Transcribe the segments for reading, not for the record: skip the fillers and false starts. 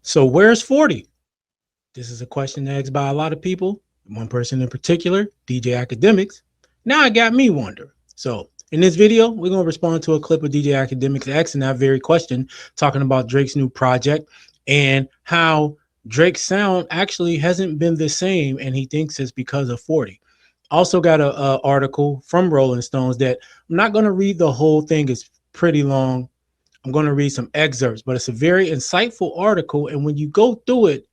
So where's 40? This is a question asked by a lot of people. One person in particular, DJ Akademiks. Now it got me wonder. So in this video, we're going to respond to a clip of DJ Akademiks asking that very question, talking about Drake's new project and how Drake's sound actually hasn't been the same, and he thinks it's because of 40. Also got a article from Rolling Stones that I'm not going to read the whole thing. It's pretty long. I'm going to read some excerpts, but it's a very insightful article. And when you go through it,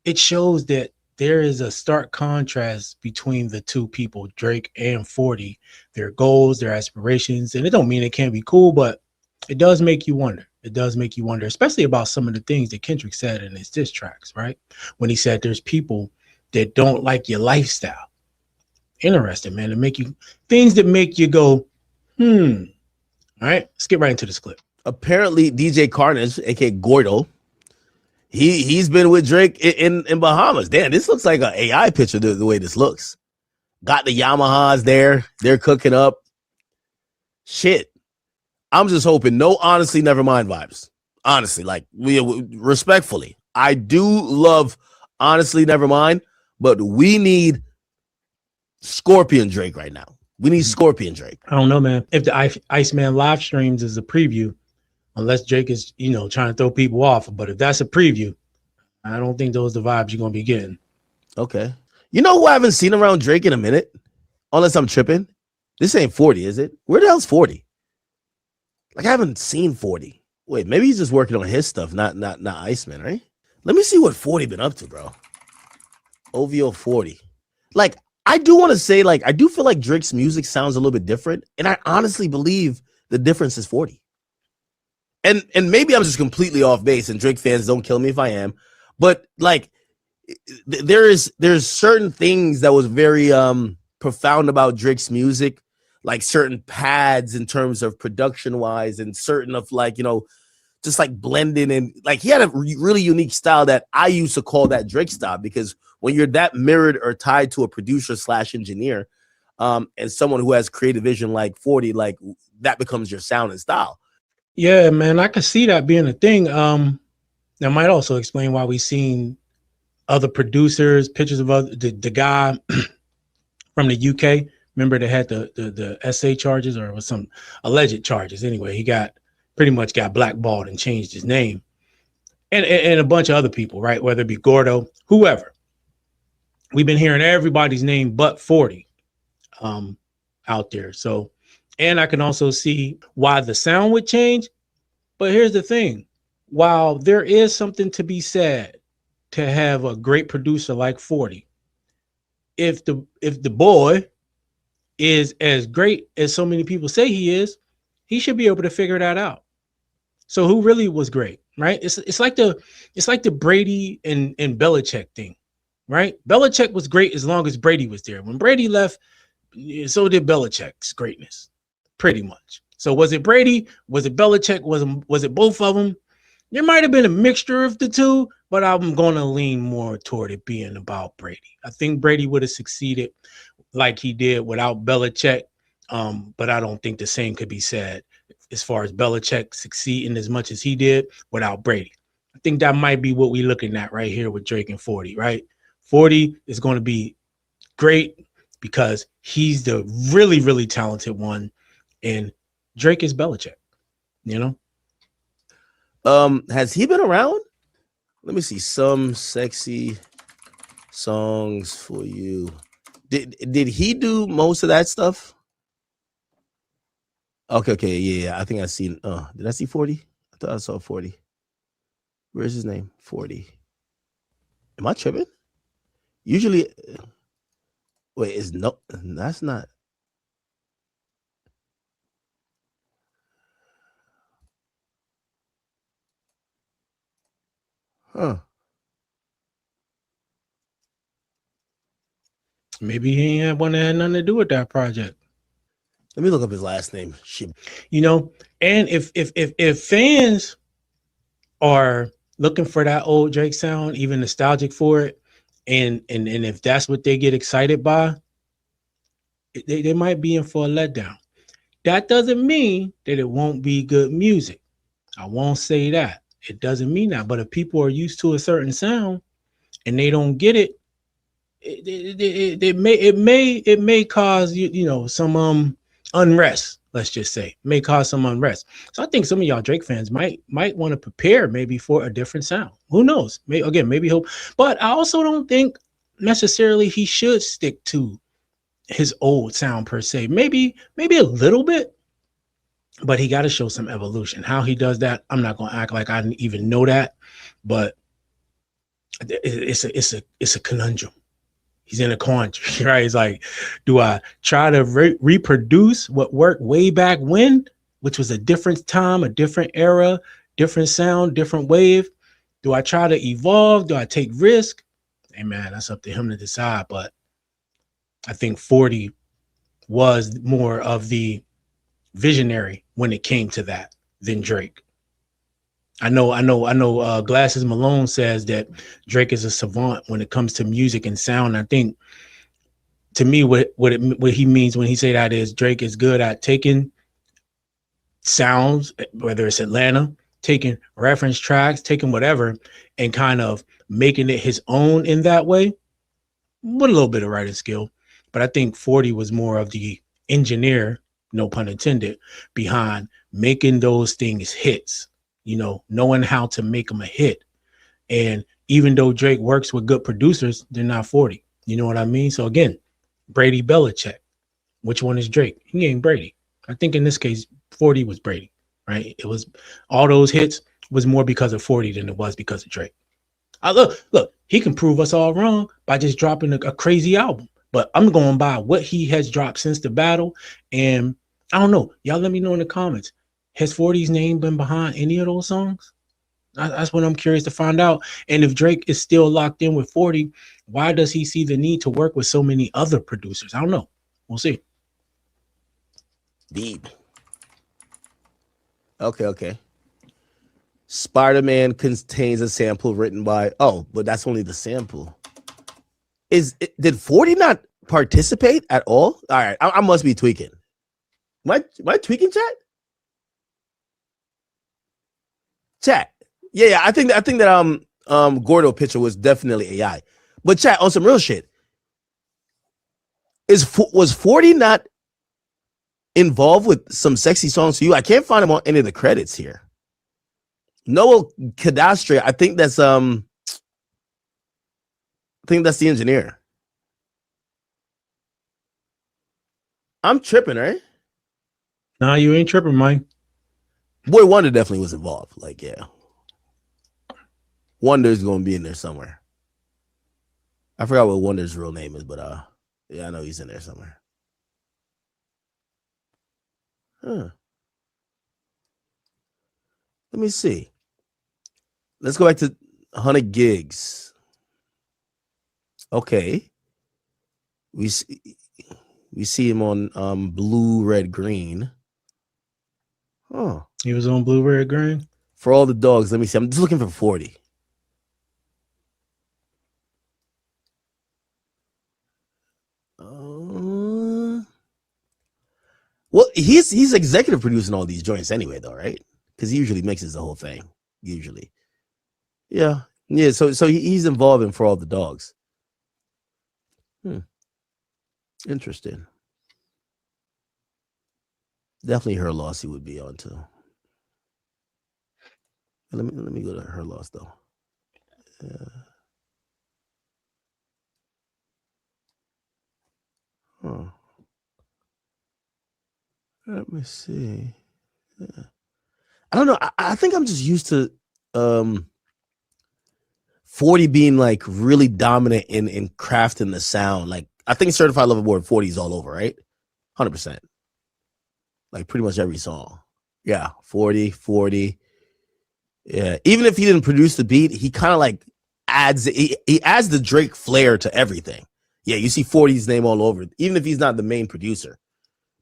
it shows that there is a stark contrast between the two people, Drake and 40, their goals, their aspirations. And it don't mean it can't be cool, but it does make you wonder. It does make you wonder, especially about some of the things that Kendrick said in his diss tracks, right? When he said there's people that don't like your lifestyle. Interesting, man. To make you things that make you go, All right, let's get right into this clip. Apparently, DJ Carnage, aka Gordo, he's been with Drake in Bahamas. Damn, this looks like an AI picture. The way this looks, got the Yamahas there. They're cooking up. Shit, I'm just hoping no honestly never mind vibes. Honestly, like respectfully, I do love honestly never mind, but we need Scorpion Drake right now. We need Scorpion Drake. I don't know, man. If the Iceman live streams is a preview, unless Drake is, trying to throw people off. But if that's a preview, I don't think those are the vibes you're going to be getting. Okay. You know who I haven't seen around Drake in a minute? Unless I'm tripping. This ain't 40, is it? Where the hell's 40? Like, I haven't seen 40. Wait, maybe he's just working on his stuff, not Iceman, right? Let me see what 40 been up to, bro. OVO 40. Like, I do want to say, like, I do feel like Drake's music sounds a little bit different. And I honestly believe the difference is 40. And maybe I'm just completely off base, and Drake fans don't kill me if I am. But like, there's certain things that was very profound about Drake's music, like certain pads in terms of production wise, and certain of like, just like blending, and like he had a really unique style that I used to call that Drake style, because when you're that mirrored or tied to a producer / engineer, and someone who has creative vision like 40, like that becomes your sound and style. Yeah, man, I could see that being a thing. That might also explain why we've seen other producers, pictures of the guy from the UK. Remember they had the SA charges, or it was some alleged charges. Anyway, he pretty much got blackballed and changed his name, and a bunch of other people, right? Whether it be Gordo, whoever. We've been hearing everybody's name but 40 out there. So, and I can also see why the sound would change. But here's the thing. While there is something to be said to have a great producer like 40, if the boy is as great as so many people say he is, he should be able to figure that out. So who really was great, right? It's like the Brady and Belichick thing, right? Belichick was great as long as Brady was there. When Brady left, so did Belichick's greatness, pretty much. So was it Brady? Was it Belichick? Was it both of them? There might have been a mixture of the two, but I'm going to lean more toward it being about Brady. I think Brady would have succeeded like he did without Belichick, but I don't think the same could be said as far as Belichick succeeding as much as he did without Brady. I think that might be what we're looking at right here with Drake and 40, right? 40 is going to be great because he's the really, really talented one, and Drake is Belichick, Has he been around? Let me see. Some sexy songs for you. Did he do most of that stuff? Okay, yeah. I think I seen. Did I see 40? I thought I saw 40. Where's his name? 40. Am I tripping? Usually, wait. That's not. Huh. Maybe he ain't one that had nothing to do with that project. Let me look up his last name. Shebib. And if fans are looking for that old Drake sound, even nostalgic for it, and if that's what they get excited by, they might be in for a letdown. That doesn't mean that it won't be good music. I won't say that. it doesn't mean that. But if people are used to a certain sound and they don't get it, it may cause some unrest. Let's just say may cause some unrest. So I think some of y'all Drake fans might want to prepare maybe for a different sound. Who knows? Maybe he'll. But I also don't think necessarily he should stick to his old sound per se. Maybe a little bit, but he got to show some evolution. How he does that, I'm not going to act like I didn't even know that, but it's a conundrum. He's in a quandary, right? It's like, do I try to reproduce what worked way back when, which was a different time, a different era, different sound, different wave? Do I try to evolve? Do I take risk? Hey man, that's up to him to decide. But I think 40 was more of the visionary when it came to that than Drake. I know. Glasses Malone says that Drake is a savant when it comes to music and sound. I think, to me, what he means when he say that is Drake is good at taking sounds, whether it's Atlanta, taking reference tracks, taking whatever, and kind of making it his own in that way, with a little bit of writing skill. But I think 40 was more of the engineer, no pun intended, behind making those things hits. Knowing how to make them a hit. And even though Drake works with good producers, they're not 40. You know what I mean? So again, Brady Belichick. Which one is Drake? He ain't Brady. I think in this case, 40 was Brady, right? It was all those hits was more because of 40 than it was because of Drake. Look, he can prove us all wrong by just dropping a crazy album. But I'm going by what he has dropped since the battle. And I don't know. Y'all let me know in the comments. Has 40's name been behind any of those songs? That's what I'm curious to find out. And if Drake is still locked in with 40, why does he see the need to work with so many other producers? I don't know. We'll see. Deep. Okay. Spider-Man contains a sample written by. Oh, but that's only the sample. Did 40 not participate at all? All right, I must be tweaking. Am I tweaking, chat? Chat. Yeah, I think that Gordo picture was definitely AI. But chat, on some real shit, was 40 not involved with some sexy songs to you? I can't find him on any of the credits here. Noah Cadastre, I think that's the engineer. I'm tripping, right? Nah, you ain't tripping, Mike. Boy Wonder definitely was involved. Like, yeah. Wonder's gonna be in there somewhere. I forgot what Wonder's real name is, but yeah, I know he's in there somewhere. Huh. Let me see. Let's go back to 100 gigs. Okay. We see him on blue, red, green. Oh. He was on blue, red, green. For all the dogs, let me see. I'm just looking for 40. Well, he's executive producing all these joints anyway, though, right? Because he usually mixes the whole thing. Usually, yeah. So he's involved in For All the Dogs. Interesting. Definitely Her Loss he would be on too. Let me go to Her Loss though. Let me see. I don't know. I think I'm just used to 40 being like really dominant in crafting the sound. Like, I think Certified Lover Boy 40 is all over, right? 100%. Like pretty much every song. Yeah, 40. Yeah, even if he didn't produce the beat, he kind of like adds he adds the Drake flair to everything. Yeah, you see 40's name all over it, even if he's not the main producer.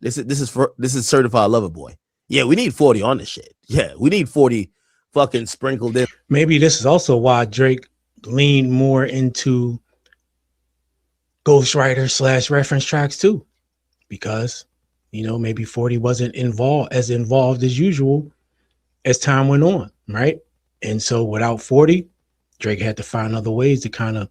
This is Certified Lover Boy. Yeah, we need 40 on this shit. Yeah, we need 40 fucking sprinkled in. Maybe this is also why Drake leaned more into ghostwriter / reference tracks too, because maybe 40 wasn't involved as usual as time went on, right? And so without 40, Drake had to find other ways to kind of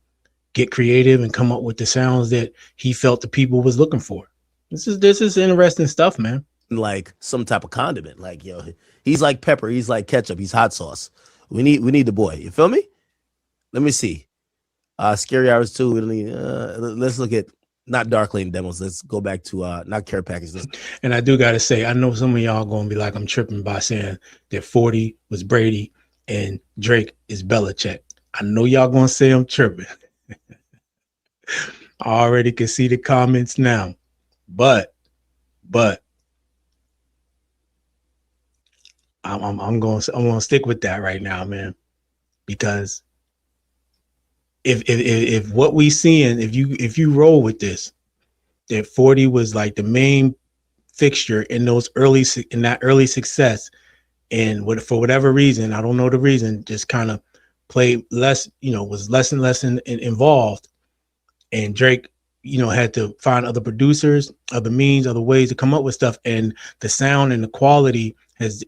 get creative and come up with the sounds that he felt the people was looking for. This is interesting stuff, man. Like some type of condiment. Like, yo, he's like pepper, he's like ketchup, he's hot sauce. We need the boy. You feel me? Let me see. Scary Hours 2. Let's look at not Dark Lane demos. Let's go back to not care package. And I do gotta say, I know some of y'all gonna be like, I'm tripping by saying that 40 was Brady and Drake is Belichick. I know y'all gonna say I'm tripping. I already can see the comments now. But I'm gonna stick with that right now, man. Because if what we seeing, if you roll with this, that 40 was like the main fixture in that early success, and for whatever reason, I don't know the reason, just kind of played less, was less and less involved, and Drake, had to find other producers, other means, other ways to come up with stuff, and the sound and the quality has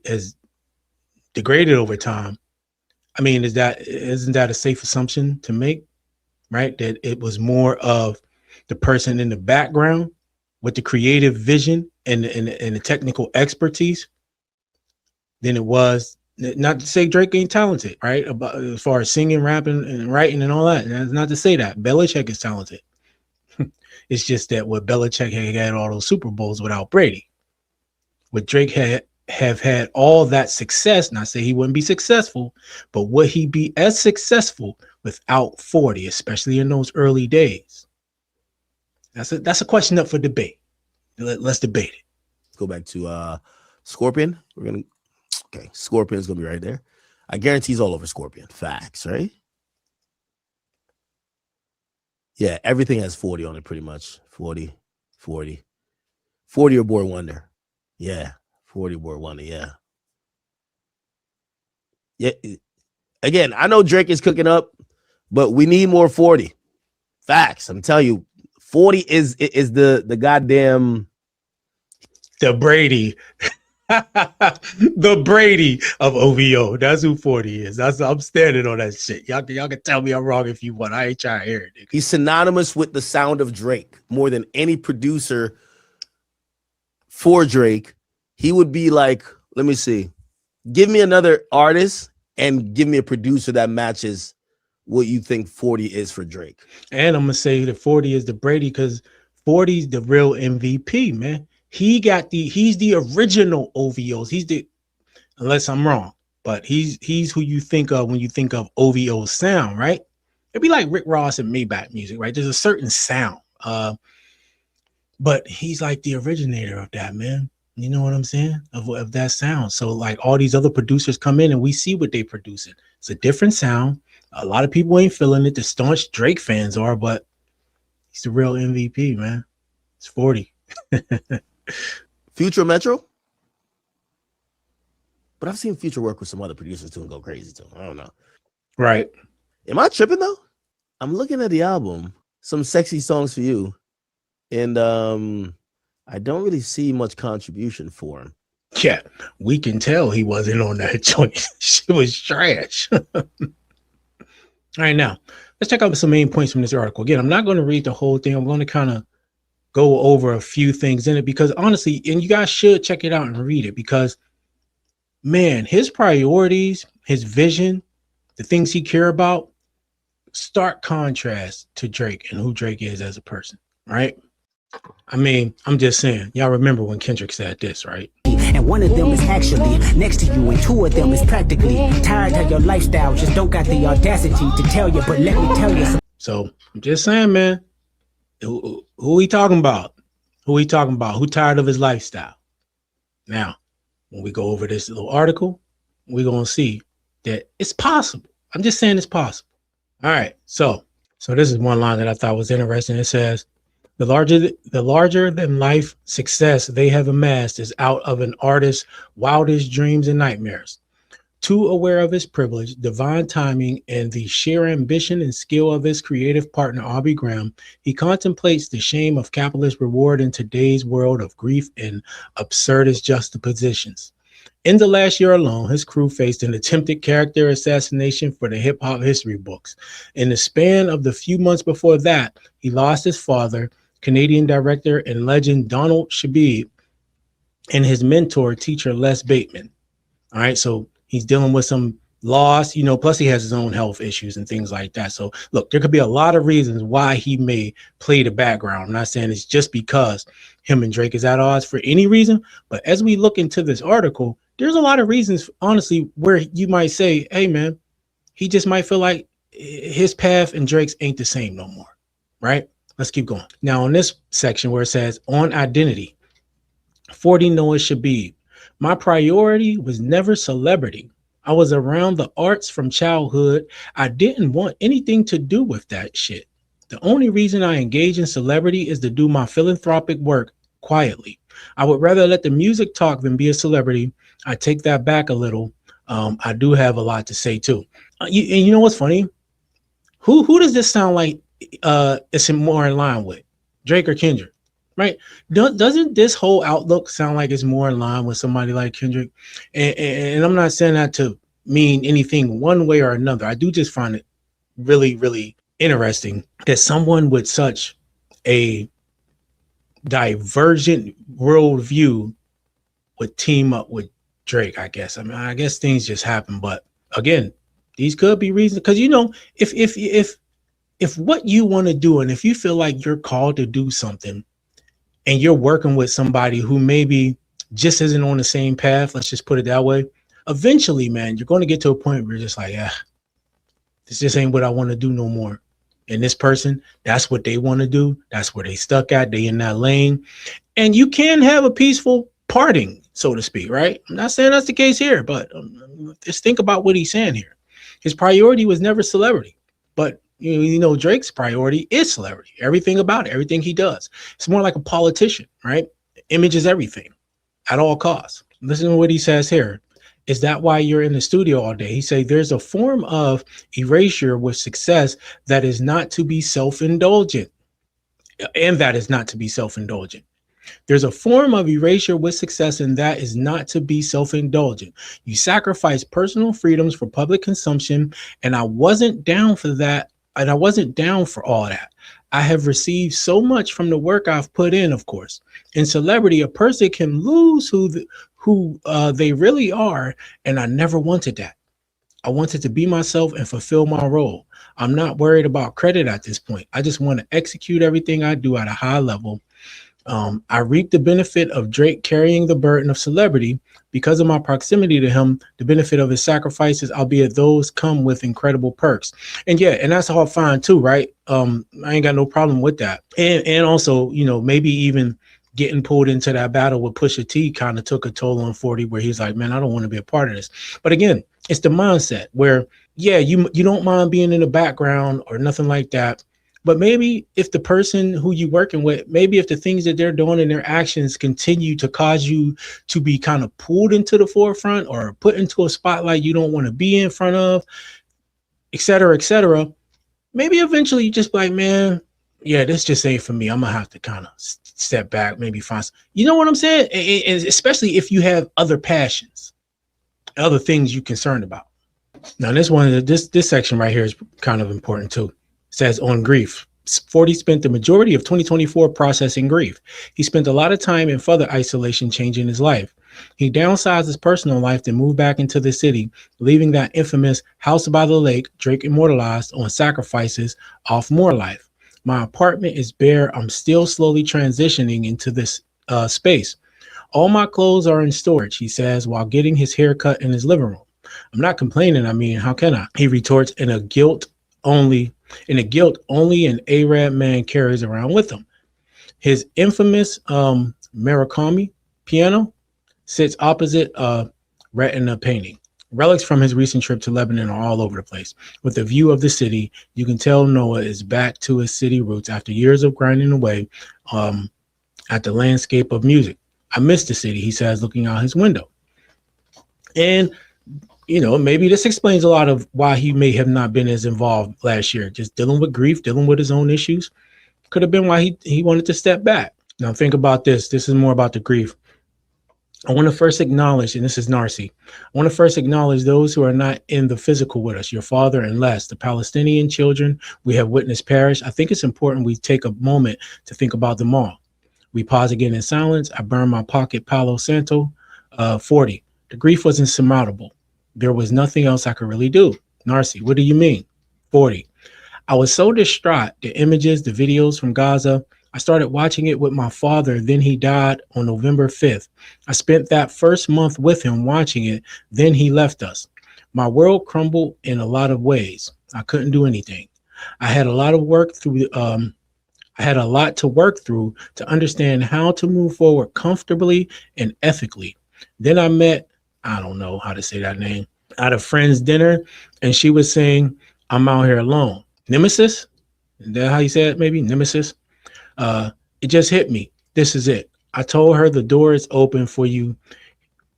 degraded over time. I mean, isn't that a safe assumption to make, right? That it was more of the person in the background with the creative vision and the technical expertise than it was. Not to say Drake ain't talented, right? About as far as singing, rapping, and writing and all that. That's not to say that Belichick is talented. It's just that with Belichick had all those Super Bowls without Brady. With Drake have had all that success, not say he wouldn't be successful, but would he be as successful without 40, especially in those early days? That's a question up for debate. Let's debate it. Go back to Scorpion. Scorpion's gonna be right there. I guarantee he's all over Scorpion. Facts, right? Yeah, everything has 40 on it pretty much. 40 or Boy Wonder. Yeah, 40 Boy Wonder, yeah. Yeah. Again, I know Drake is cooking up, but we need more 40. Facts. I'm telling you, 40 is the goddamn the Brady. The Brady of OVO. That's who 40 is. I'm standing on that shit. Y'all can tell me I'm wrong if you want. I ain't trying to hear it. Nigga. He's synonymous with the sound of Drake more than any producer for Drake. He would be like, let me see. Give me another artist and give me a producer that matches what you think 40 is for Drake. And I'm gonna say that 40 is the Brady because 40 is the real MVP, man. He's the original OVOs. Unless I'm wrong, but he's who you think of when you think of OVO sound, right? It'd be like Rick Ross and Maybach music, right? There's a certain sound, but he's like the originator of that, man. You know what I'm saying? Of that sound. So like all these other producers come in and we see what they producing. It's a different sound. A lot of people ain't feeling it. The staunch Drake fans are, but he's the real MVP, man. It's 40. Future Metro? But I've seen Future work with some other producers too and go crazy too. I don't know. Right. Am I tripping though? I'm looking at the album, Some Sexy Songs for You, and I don't really see much contribution for him. Yeah, we can tell he wasn't on that joint. Shit was trash. All right, now let's check out some main points from this article. Again, I'm not going to read the whole thing. I'm going to kind of go over a few things in it because honestly, and you guys should check it out and read it because, man, his priorities, his vision, the things he care about, stark contrast to Drake and who Drake is as a person, right? I mean, I'm just saying, y'all remember when Kendrick said this, right? And one of them is actually next to you, and two of them is practically tired of your lifestyle. Just don't got the audacity to tell you, but let me tell you. So I'm just saying, man, who he talking about? Who he talking about? Who tired of his lifestyle? Now, when we go over this little article, we're going to see that it's possible. I'm just saying it's possible. All right. So this is one line that I thought was interesting. It says, the larger than life success they have amassed is out of an artist's wildest dreams and nightmares. Too aware of his privilege, divine timing, and the sheer ambition and skill of his creative partner, Aubrey Graham, he contemplates the shame of capitalist reward in today's world of grief and absurdist juxtapositions. In the last year alone, his crew faced an attempted character assassination for the hip hop history books. In the span of the few months before that, he lost his father, Canadian director and legend Donald Shebib, and his mentor, teacher Les Bateman. All right, so he's dealing with some loss, plus he has his own health issues and things like that. So look, there could be a lot of reasons why he may play the background. I'm not saying it's just because him and Drake is at odds for any reason, but as we look into this article, there's a lot of reasons, honestly, where you might say, hey man, he just might feel like his path and Drake's ain't the same no more, right? Let's keep going. Now on this section where it says on identity, 40 Noah Shebib, my priority was never celebrity. I was around the arts from childhood. I didn't want anything to do with that shit. The only reason I engage in celebrity is to do my philanthropic work quietly. I would rather let the music talk than be a celebrity. I take that back a little. I do have a lot to say too. And you know what's funny? Who does this sound like it's more in line with? Drake or Kendrick? Right? Doesn't this whole outlook sound like it's more in line with somebody like Kendrick? And I'm not saying that to mean anything one way or another. I do just find it really, really interesting that someone with such a divergent worldview would team up with Drake, I guess. I mean, I guess things just happen. But again, these could be reasons. Because, if what you want to do and if you feel like you're called to do something, and you're working with somebody who maybe just isn't on the same path, let's just put it that way, eventually, man, you're going to get to a point where you're just like, this just ain't what I want to do no more. And this person, that's what they want to do. That's where they stuck at. They in that lane. And you can have a peaceful parting, so to speak, right? I'm not saying that's the case here, but just think about what he's saying here. His priority was never celebrity, but Drake's priority is celebrity. Everything about it, everything he does. It's more like a politician, right? Image is everything at all costs. Listen to what he says here. Is that why you're in the studio all day? He say there's a form of erasure with success that is not to be self-indulgent. And that is not to be self-indulgent. There's a form of erasure with success, and that is not to be self-indulgent. You sacrifice personal freedoms for public consumption, and I wasn't down for that. And I wasn't down for all that. I have received so much from the work I've put in, of course. In celebrity, a person can lose who they really are, and I never wanted that. I wanted to be myself and fulfill my role. I'm not worried about credit at this point. I just want to execute everything I do at a high level. I reap the benefit of Drake carrying the burden of celebrity because of my proximity to him, the benefit of his sacrifices, albeit those come with incredible perks. And that's all fine too, right? I ain't got no problem with that. And also, maybe even getting pulled into that battle with Pusha T kind of took a toll on 40, where he's like, man, I don't want to be a part of this. But again, it's the mindset where, you don't mind being in the background or nothing like that. But maybe if the person who you're working with, maybe if the things that they're doing and their actions continue to cause you to be kind of pulled into the forefront or put into a spotlight you don't want to be in front of, et cetera, maybe eventually you just like, man, this just ain't for me. I'm going to have to kind of step back, maybe find, you know what I'm saying? And especially if you have other passions, other things you're concerned about. Now, this section right here is kind of important too. Says on grief, 40 spent the majority of 2024 processing grief. He spent a lot of time in further isolation, changing his life. He downsized his personal life, then moved back into the city, leaving that infamous house by the lake Drake immortalized on Sacrifices off More Life. My apartment is bare. I'm still slowly transitioning into this space. All my clothes are in storage, he says, while getting his hair cut in his living room. I'm not complaining. I mean, how can I? He retorts in a guilt only an Arab man carries around with him. His infamous Murakami piano sits opposite a retina painting. Relics from his recent trip to Lebanon are all over the place. With the view of the city, you can tell Noah is back to his city roots after years of grinding away at the landscape of music. I miss the city, he says, looking out his window. And maybe this explains a lot of why he may have not been as involved last year, just dealing with grief, dealing with his own issues. Could have been why he wanted to step back. Now think about this. This is more about the grief. I want to first acknowledge, and this is Narcy, I want to first acknowledge those who are not in the physical with us, your father and Les, the Palestinian children we have witnessed perish. I think it's important we take a moment to think about them all. We pause again in silence. I burn my pocket Palo Santo. 40. The grief was insurmountable. There was nothing else I could really do. Narcy, what do you mean? 40. I was so distraught. The images, the videos from Gaza, I started watching it with my father. Then he died on November 5th. I spent that first month with him watching it. Then he left us. My world crumbled in a lot of ways. I couldn't do anything. I had a lot of work through. I had a lot to work through to understand how to move forward comfortably and ethically. Then I met, I don't know how to say that name, at a friend's dinner, and she was saying, I'm out here alone. Nemesis? Is that how you say it? Maybe Nemesis? It just hit me. This is it. I told her the door is open for you.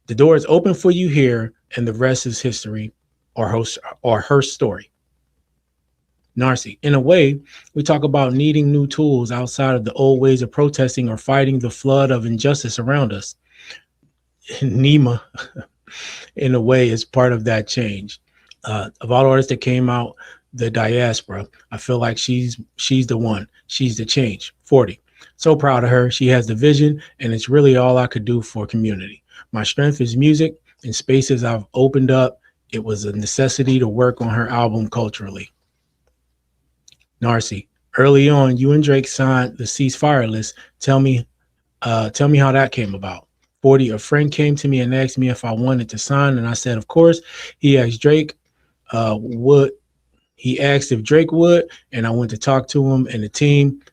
The door is open for you here, and the rest is history or her story. Narcy, in a way, we talk about needing new tools outside of the old ways of protesting or fighting the flood of injustice around us. Nima, in a way, is part of that change. Of all artists that came out, the diaspora, I feel like she's the one. She's the change. 40. So proud of her. She has the vision, and it's really all I could do for community. My strength is music and spaces I've opened up. It was a necessity to work on her album culturally. Narcy, early on, you and Drake signed the ceasefire list. Tell me how that came about. 40, a friend came to me and asked me if I wanted to sign, and I said, of course. He asked Drake, he asked if Drake would, and I went to talk to him and the team.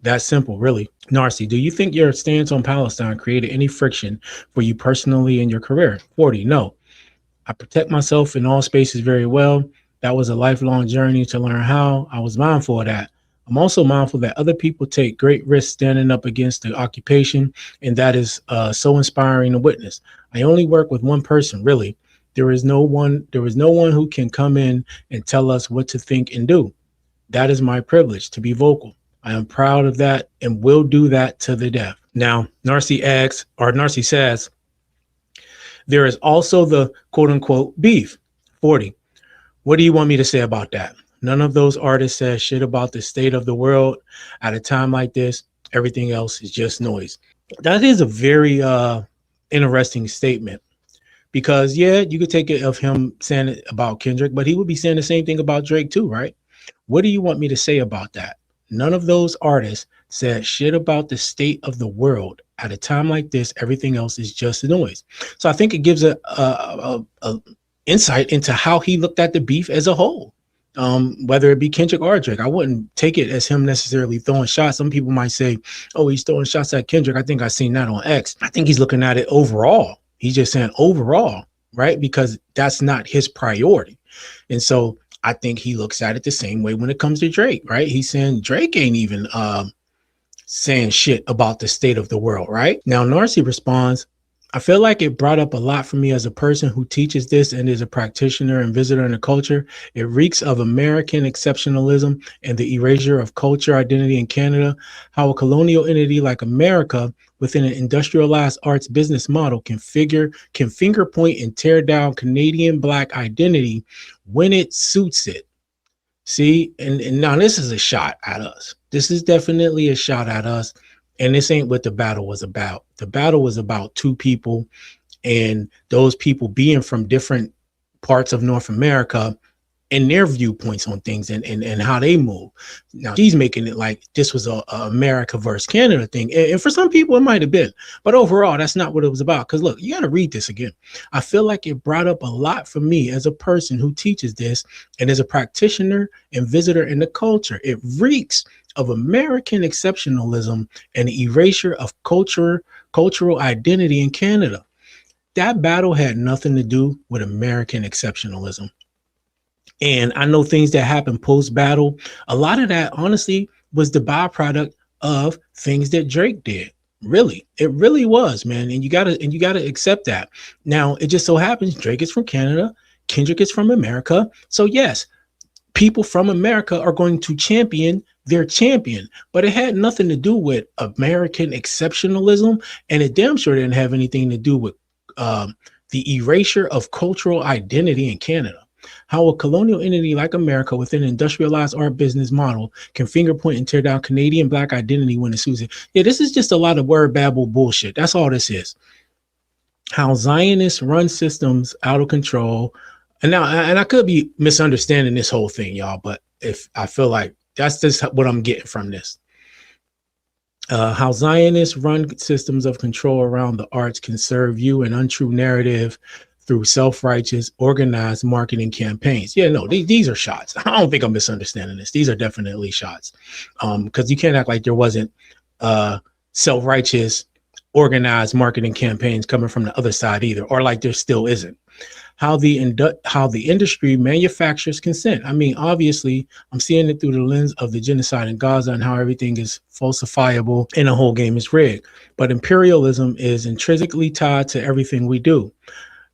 That simple, really. Narcy, do you think your stance on Palestine created any friction for you personally in your career? 40, no. I protect myself in all spaces very well. That was a lifelong journey to learn how. I was mindful of that. I'm also mindful that other people take great risks standing up against the occupation, and that is so inspiring to witness. I only work with one person, really. There was no one who can come in and tell us what to think and do. That is my privilege, to be vocal. I am proud of that and will do that to the death. Now, Narcy says, there is also the quote unquote beef. 40. What do you want me to say about that? None of those artists said shit about the state of the world. At a time like this, everything else is just noise. That is a very interesting statement, because yeah, you could take it of him saying it about Kendrick, but he would be saying the same thing about Drake too, right? What do you want me to say about that? None of those artists said shit about the state of the world. At a time like this, everything else is just noise. So I think it gives a insight into how he looked at the beef as a whole. Whether it be Kendrick or Drake, I wouldn't take it as him necessarily throwing shots. Some people might say, oh, he's throwing shots at Kendrick. I think I've seen that on X. I think he's looking at it overall. He's just saying overall, right? Because that's not his priority. And so I think he looks at it the same way when it comes to Drake, right? He's saying Drake ain't even saying shit about the state of the world, right? Now, Narcy responds, I feel like it brought up a lot for me as a person who teaches this and is a practitioner and visitor in the culture. It reeks of American exceptionalism and the erasure of culture identity in Canada, how a colonial entity like America within an industrialized arts business model can finger point and tear down Canadian Black identity when it suits it. See, and now this is a shot at us. This is definitely a shot at us. And this ain't what the battle was about. The battle was about two people, and those people being from different parts of North America and their viewpoints on things and how they move. Now, she's making it like this was a America versus Canada thing. And for some people, it might have been. But overall, that's not what it was about. Because look, you got to read this again. I feel like it brought up a lot for me as a person who teaches this and as a practitioner and visitor in the culture. It reeks of American exceptionalism and the erasure of cultural identity in Canada. That battle had nothing to do with American exceptionalism. And I know things that happened post-battle. A lot of that, honestly, was the byproduct of things that Drake did. Really, it really was, man. And you gotta accept that. Now, it just so happens Drake is from Canada, Kendrick is from America. So yes, people from America are going to champion their champion. But it had nothing to do with American exceptionalism, and it damn sure didn't have anything to do with the erasure of cultural identity in Canada. How a colonial entity like America within an industrialized art business model can finger point and tear down Canadian Black identity when it suits it. Yeah, this is just a lot of word babble bullshit. That's all this is. How Zionists run systems out of control. And I could be misunderstanding this whole thing, y'all, but if I feel like that's just what I'm getting from this. How Zionists run systems of control around the arts can serve you an untrue narrative through self-righteous, organized marketing campaigns. Yeah, no, these are shots. I don't think I'm misunderstanding this. These are definitely shots. Because you can't act like there wasn't self-righteous, organized marketing campaigns coming from the other side either, or like there still isn't. How the industry manufactures consent. I mean, obviously, I'm seeing it through the lens of the genocide in Gaza and how everything is falsifiable and the whole game is rigged. But imperialism is intrinsically tied to everything we do.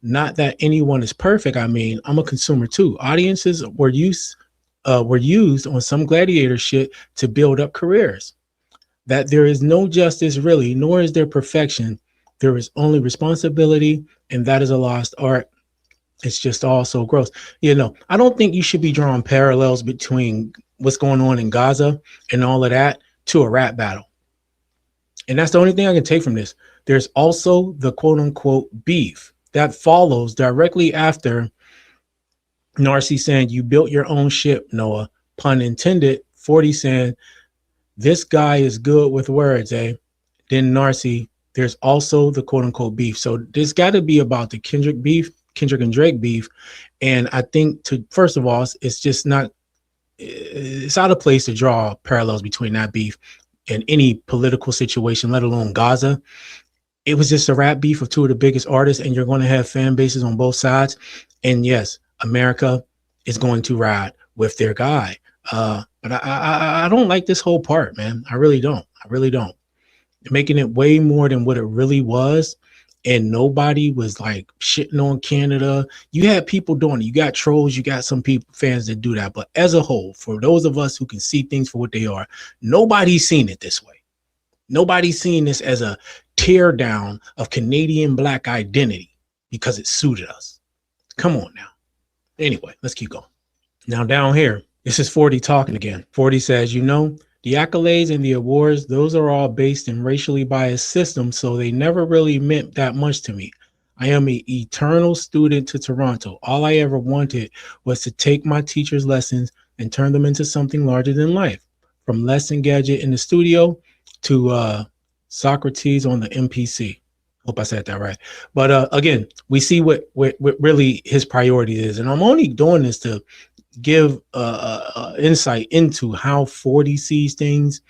Not that anyone is perfect. I mean, I'm a consumer too. Audiences were used on some gladiator shit to build up careers. That there is no justice really, nor is there perfection. There is only responsibility, and that is a lost art. It's just all so gross. You know, I don't think you should be drawing parallels between what's going on in Gaza and all of that to a rap battle. And that's the only thing I can take from this. There's also the quote unquote beef that follows directly after Narcy saying, "You built your own ship, Noah," pun intended. 40 saying, "This guy is good with words, eh?" Then Narcy, there's also the quote unquote beef. So there's got to be about the Kendrick and Drake beef. And I think first of all, it's just not, it's out of place to draw parallels between that beef and any political situation, let alone Gaza. It was just a rap beef of two of the biggest artists, and you're going to have fan bases on both sides. And yes, America is going to ride with their guy. But I don't like this whole part, man. I really don't. Making it way more than what it really was. And nobody was like shitting on Canada. You had people doing it. You got trolls. You got some people, fans that do that. But as a whole, for those of us who can see things for what they are, nobody's seen it this way. Nobody's seen this as a tear down of Canadian Black identity because it suited us. Come on now. Anyway, let's keep going. Now down here, this is 40 talking again. 40 says, "You know, the accolades and the awards, those are all based in racially biased systems, so they never really meant that much to me. I am an eternal student to Toronto. All I ever wanted was to take my teacher's lessons and turn them into something larger than life. From Lesson Gadget in the studio to Socrates on the MPC. Hope I said that right. But again, we see what really his priority is. And I'm only doing this to give insight into how 40 sees things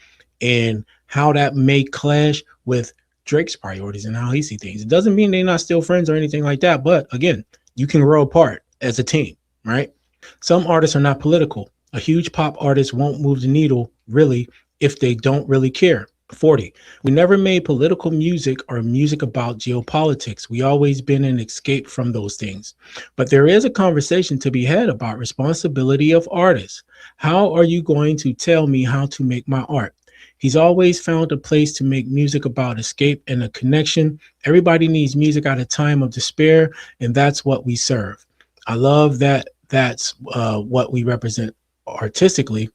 and how that may clash with Drake's priorities and how he sees things. It doesn't mean they're not still friends or anything like that. But again, you can grow apart as a team, right? Some artists are not political. A huge pop artist won't move the needle really if they don't really care. 40. We never made political music or music about geopolitics. We always been an escape from those things. But there is a conversation to be had about responsibility of artists. How are you going to tell me how to make my art? He's always found a place to make music about escape and a connection. Everybody needs music at a time of despair, and that's what we serve. I love that that's what we represent artistically.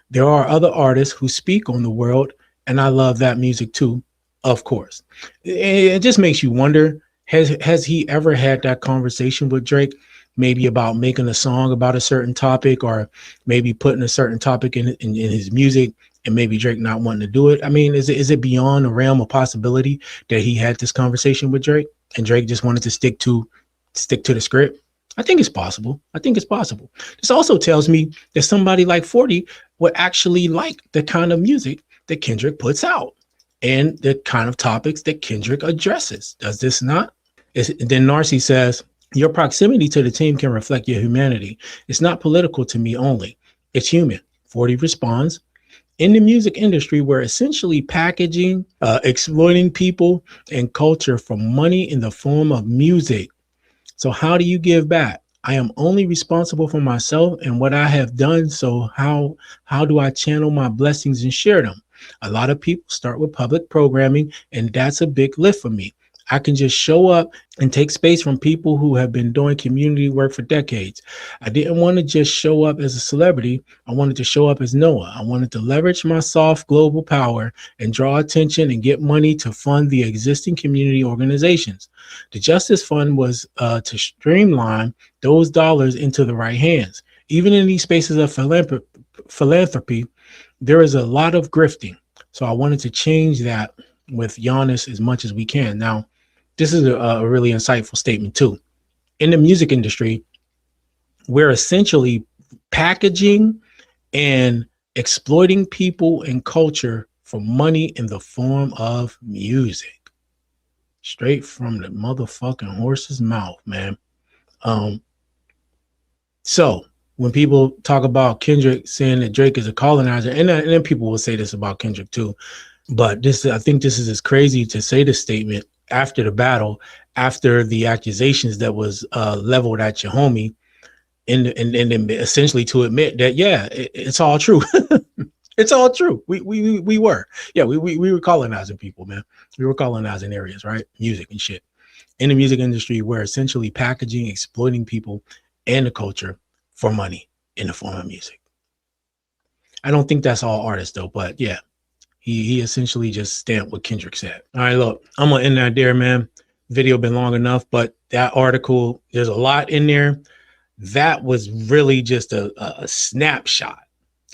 There are other artists who speak on the world, and I love that music too, of course. It just makes you wonder, has he ever had that conversation with Drake, maybe about making a song about a certain topic, or maybe putting a certain topic in his music, and maybe Drake not wanting to do it? I mean, is it beyond the realm of possibility that he had this conversation with Drake and Drake just wanted to stick to the script? I think it's possible. This also tells me that somebody like 40 would actually like the kind of music that Kendrick puts out and the kind of topics that Kendrick addresses. Does this not? Then Narcy says, "Your proximity to the team can reflect your humanity. It's not political to me only. It's human." 40 responds, "In the music industry, we're essentially packaging, exploiting people and culture for money in the form of music. So how do you give back? I am only responsible for myself and what I have done. So how do I channel my blessings and share them? A lot of people start with public programming, and that's a big lift for me. I can just show up and take space from people who have been doing community work for decades. I didn't want to just show up as a celebrity. I wanted to show up as Noah. I wanted to leverage my soft global power and draw attention and get money to fund the existing community organizations. The Justice Fund was to streamline those dollars into the right hands. Even in these spaces of philanthropy, there is a lot of grifting. So I wanted to change that with Giannis as much as we can. Now, this is a really insightful statement too. In the music industry, we're essentially packaging and exploiting people and culture for money in the form of music. Straight from the motherfucking horse's mouth, man. So when people talk about Kendrick saying that Drake is a colonizer, and then people will say this about Kendrick too, but I think this is as crazy to say this statement after the battle, after the accusations that was leveled at your homie, and essentially to admit that, yeah, it's all true. It's all true. We were colonizing people, man. We were colonizing areas, right? Music and shit. In the music industry, we're essentially packaging, exploiting people and the culture for money in the form of music. I don't think that's all artists though, but yeah, he essentially just stamped what Kendrick said. All right, look, I'm gonna end that there, man. Video been long enough, but that article, there's a lot in there. That was really just a snapshot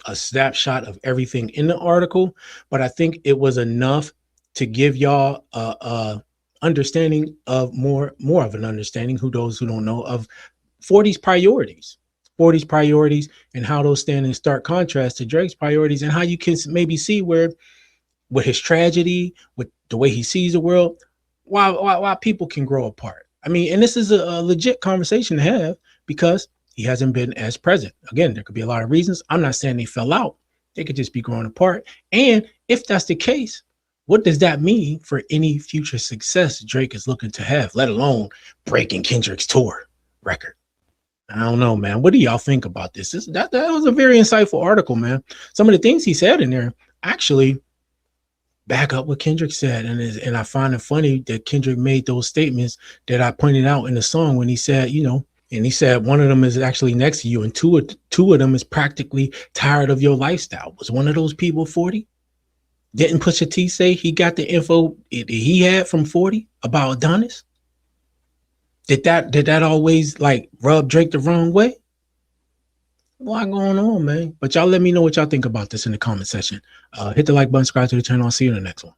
of everything in the article, but I think it was enough to give y'all a understanding of more of an understanding, those who don't know, of 40's priorities and how those stand in stark contrast to Drake's priorities, and how you can maybe see where with his tragedy, with the way he sees the world, why people can grow apart. I mean, and this is a legit conversation to have, because he hasn't been as present. Again, there could be a lot of reasons. I'm not saying they fell out. They could just be growing apart. And if that's the case, what does that mean for any future success Drake is looking to have, let alone breaking Kendrick's tour record? I don't know, man. What do y'all think about this? That was a very insightful article, man. Some of the things he said in there actually back up what Kendrick said. And I find it funny that Kendrick made those statements that I pointed out in the song when he said, and he said one of them is actually next to you, and two of them is practically tired of your lifestyle. Was one of those people 40? Didn't Pusha T say he got the info he had from 40 about Adonis? Did that always like rub Drake the wrong way? A lot going on, man. But y'all let me know what y'all think about this in the comment section. Hit the like button, subscribe to the channel. I'll see you in the next one.